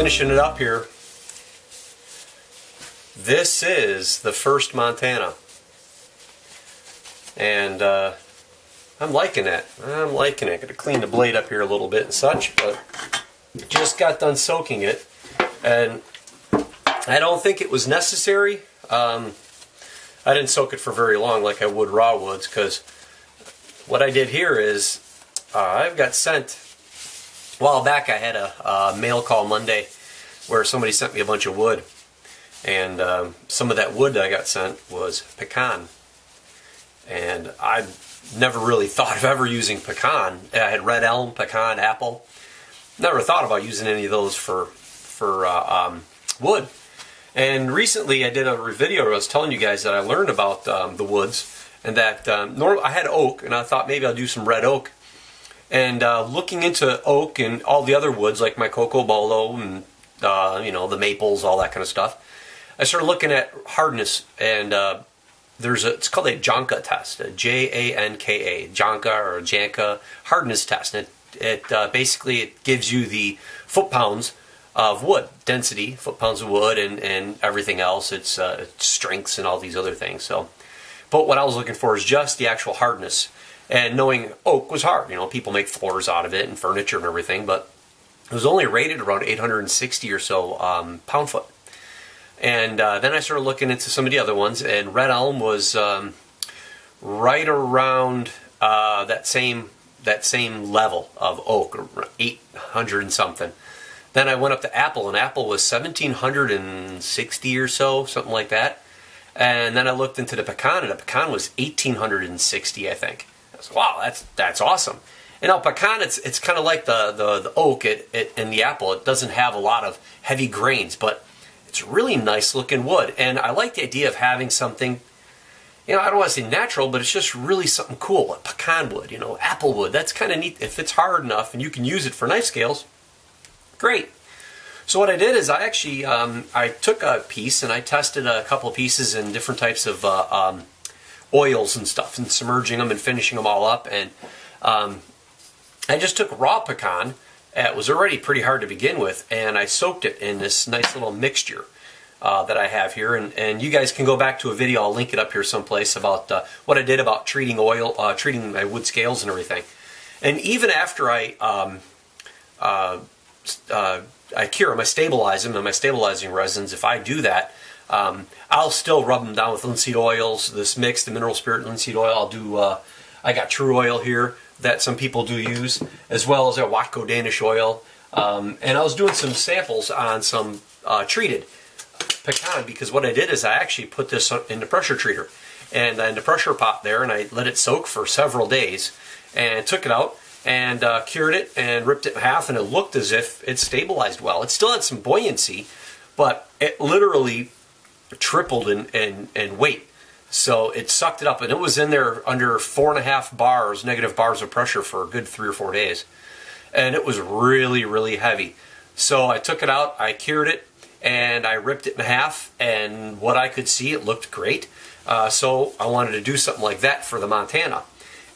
finishing it up here. This is the first Montana. And I'm liking it. I'm liking it. Gotta clean the blade up here a little bit and such, but just got done soaking it. And I don't think it was necessary. I didn't soak it for very long like I would raw woods, because what I did here is I've got sent, a while back I had a mail call Monday where somebody sent me a bunch of wood, and some of that wood that I got sent was pecan, and I never really thought of ever using pecan. I had red elm, pecan, apple. Never thought about using any of those for wood. And recently I did a video where I was telling you guys that I learned about the woods, and that I had oak, and I thought maybe I'll do some red oak. And looking into oak and all the other woods, like my cocoa bolo and the maples, all that kind of stuff, I started looking at hardness, and it's called a Janka test, a Janka, Janka or Janka hardness test. And it basically gives you the foot-pounds of wood, density, foot-pounds of wood, and everything else. It's strengths and all these other things. So, but what I was looking for is just the actual hardness. And knowing oak was hard. People make floors out of it and furniture and everything, but it was only rated around 860 or so pound-foot. And then I started looking into some of the other ones, and red elm was right around that same level of oak, 800 and something. Then I went up to apple, and apple was 1760 or so, something like that. And then I looked into the pecan, and the pecan was 1860, I think. I said, wow, that's awesome. And now pecan, it's kind of like the oak and the apple. It doesn't have a lot of heavy grains, but it's really nice looking wood. And I like the idea of having something, I don't want to say natural, but it's just really something cool, like pecan wood, apple wood. That's kind of neat. If it's hard enough and you can use it for knife scales, great. So what I did is I actually, I took a piece and I tested a couple of pieces in different types of oils and stuff, and submerging them and finishing them all up. And I just took raw pecan. It was already pretty hard to begin with, and I soaked it in this nice little mixture that I have here. And you guys can go back to a video, I'll link it up here someplace, about what I did about treating my wood scales and everything. And even after I cure them, I stabilize them in my stabilizing resins. If I do that, I'll still rub them down with linseed oils, this mix, the mineral spirit linseed oil. I'll do, I got true oil here that some people do use, as well as a Watco Danish oil. And I was doing some samples on some treated pecan, because what I did is I actually put this in the pressure treater and in the pressure pot there, and I let it soak for several days, and took it out and cured it and ripped it in half, and it looked as if it stabilized well. It still had some buoyancy, but it literally tripled in weight. So it sucked it up, and it was in there under 4.5 bars, negative bars of pressure, for a good 3 or 4 days. And it was really, really heavy. So I took it out, I cured it, and I ripped it in half, and what I could see, it looked great. So I wanted to do something like that for the Montana.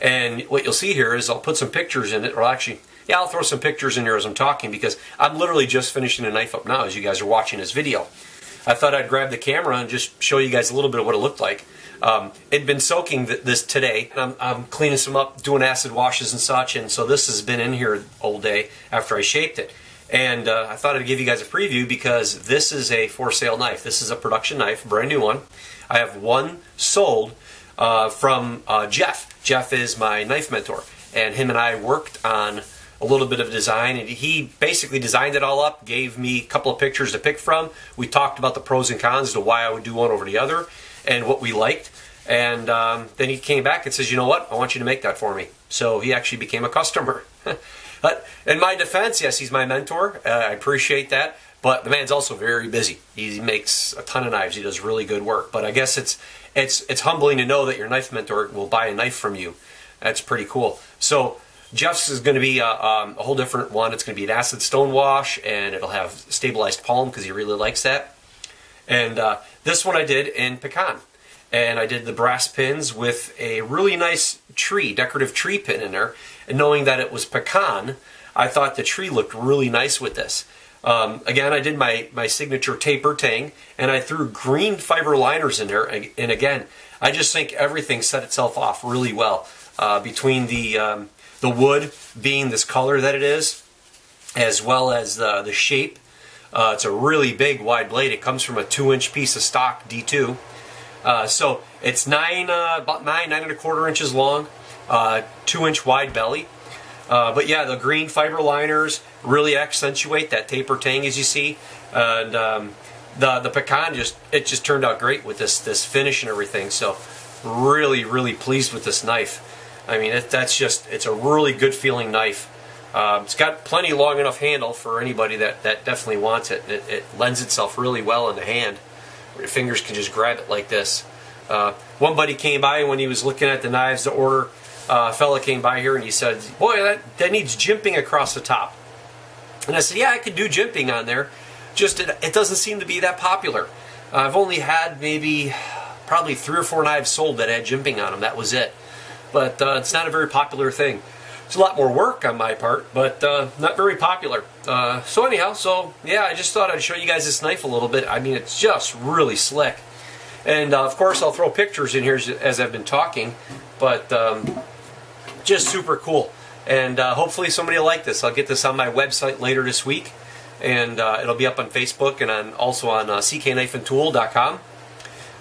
And what you'll see here is I'll put some pictures in it, or actually, yeah, I'll throw some pictures in here as I'm talking, because I'm literally just finishing the knife up now as you guys are watching this video. I thought I'd grab the camera and just show you guys a little bit of what it looked like. It'd been soaking this today, and I'm cleaning some up, doing acid washes and such, and so this has been in here all day after I shaped it. And I thought I'd give you guys a preview, because this is a for sale knife. This is a production knife, brand new one. I have one sold from Jeff. Jeff is my knife mentor, and him and I worked on a little bit of design, and he basically designed it all up, gave me a couple of pictures to pick from. We talked about the pros and cons to why I would do one over the other and what we liked. And then he came back and says, you know what, I want you to make that for me. So he actually became a customer. But in my defense, yes, he's my mentor. I appreciate that. But the man's also very busy. He makes a ton of knives. He does really good work. But I guess it's humbling to know that your knife mentor will buy a knife from you. That's pretty cool. So Jeff's is going to be a whole different one. It's going to be an acid stone wash, and it'll have stabilized palm because he really likes that. And this one I did in pecan. And I did the brass pins with a really nice tree, decorative tree pin in there. And knowing that it was pecan, I thought the tree looked really nice with this. Again, I did my signature taper tang, and I threw green fiber liners in there. And again, I just think everything set itself off really well. Between the wood being this color that it is, as well as the shape. It's a really big wide blade. It comes from a 2-inch piece of stock D2. So it's about 9.25 inches long, 2-inch wide belly. But yeah, the green fiber liners really accentuate that taper tang, as you see. And the pecan just turned out great with this finish and everything. So really pleased with this knife. I mean, it's a really good feeling knife. It's got plenty long enough handle for anybody that definitely wants it. It lends itself really well in the hand. Your fingers can just grab it like this. One buddy came by when he was looking at the knives to order. A fella came by here and he said, "Boy, that needs jimping across the top." And I said, "Yeah, I could do jimping on there. Just it doesn't seem to be that popular. I've only had probably 3 or 4 knives sold that had jimping on them. That was it. But it's not a very popular thing. It's a lot more work on my part, but not very popular. So anyhow, yeah, I just thought I'd show you guys this knife a little bit. I mean, it's just really slick. And of course, I'll throw pictures in here as I've been talking, but just super cool. And hopefully somebody will like this. I'll get this on my website later this week, and it'll be up on Facebook and also on ck-tool.com.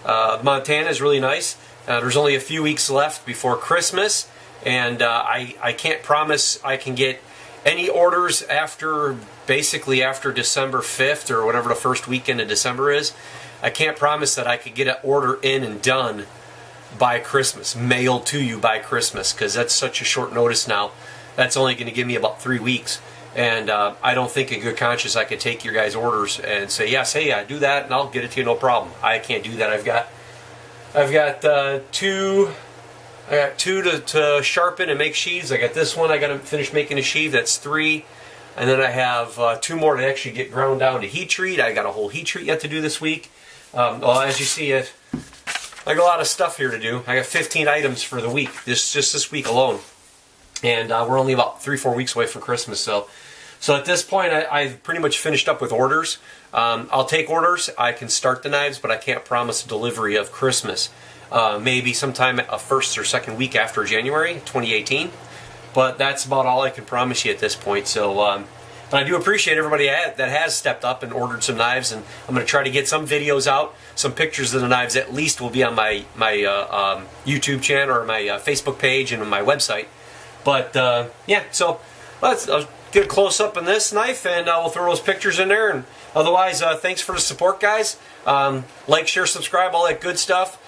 Montana is really nice. There's only a few weeks left before Christmas, and I can't promise I can get any orders basically after December 5th or whatever the first weekend of December is. I can't promise that I could get an order in and done by Christmas, mailed to you by Christmas, because that's such a short notice now. That's only going to give me about 3 weeks, and I don't think in good conscience I could take your guys' orders and say, yes, hey, I do that and I'll get it to you, no problem. I can't do that. I've got two to sharpen and make sheaths. I got this one I got to finish making a sheath. That's 3. And then I have 2 more to actually get ground down to heat treat. I got a whole heat treat yet to do this week. Well, as you see, I got a lot of stuff here to do. I got 15 items for the week, just this week alone. And we're only about 3-4 weeks away from Christmas. So at this point, I've pretty much finished up with orders. I'll take orders. I can start the knives, but I can't promise delivery of Christmas. Maybe sometime a first or second week after January 2018. But that's about all I can promise you at this point. So, but I do appreciate everybody that has stepped up and ordered some knives, and I'm going to try to get some videos out, some pictures of the knives. At least will be on my YouTube channel or my Facebook page and on my website. But yeah, so I'll get a close up on this knife, and we'll throw those pictures in there. And otherwise, thanks for the support, guys. Like, share, subscribe, all that good stuff.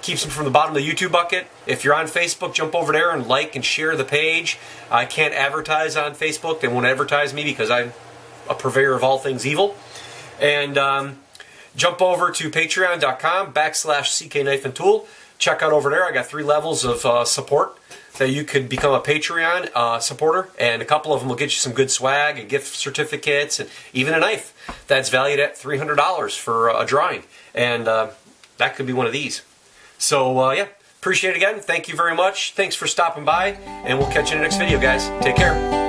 Keeps them from the bottom of the YouTube bucket. If you're on Facebook, jump over there and like and share the page. I can't advertise on Facebook. They won't advertise me because I'm a purveyor of all things evil. And jump over to patreon.com/ck-tool. Check out over there. I got 3 levels of support that you could become a Patreon supporter, and a couple of them will get you some good swag and gift certificates and even a knife that's valued at $300 for a drawing. And that could be one of these. So yeah, appreciate it again. Thank you very much. Thanks for stopping by, and we'll catch you in the next video, guys. Take care.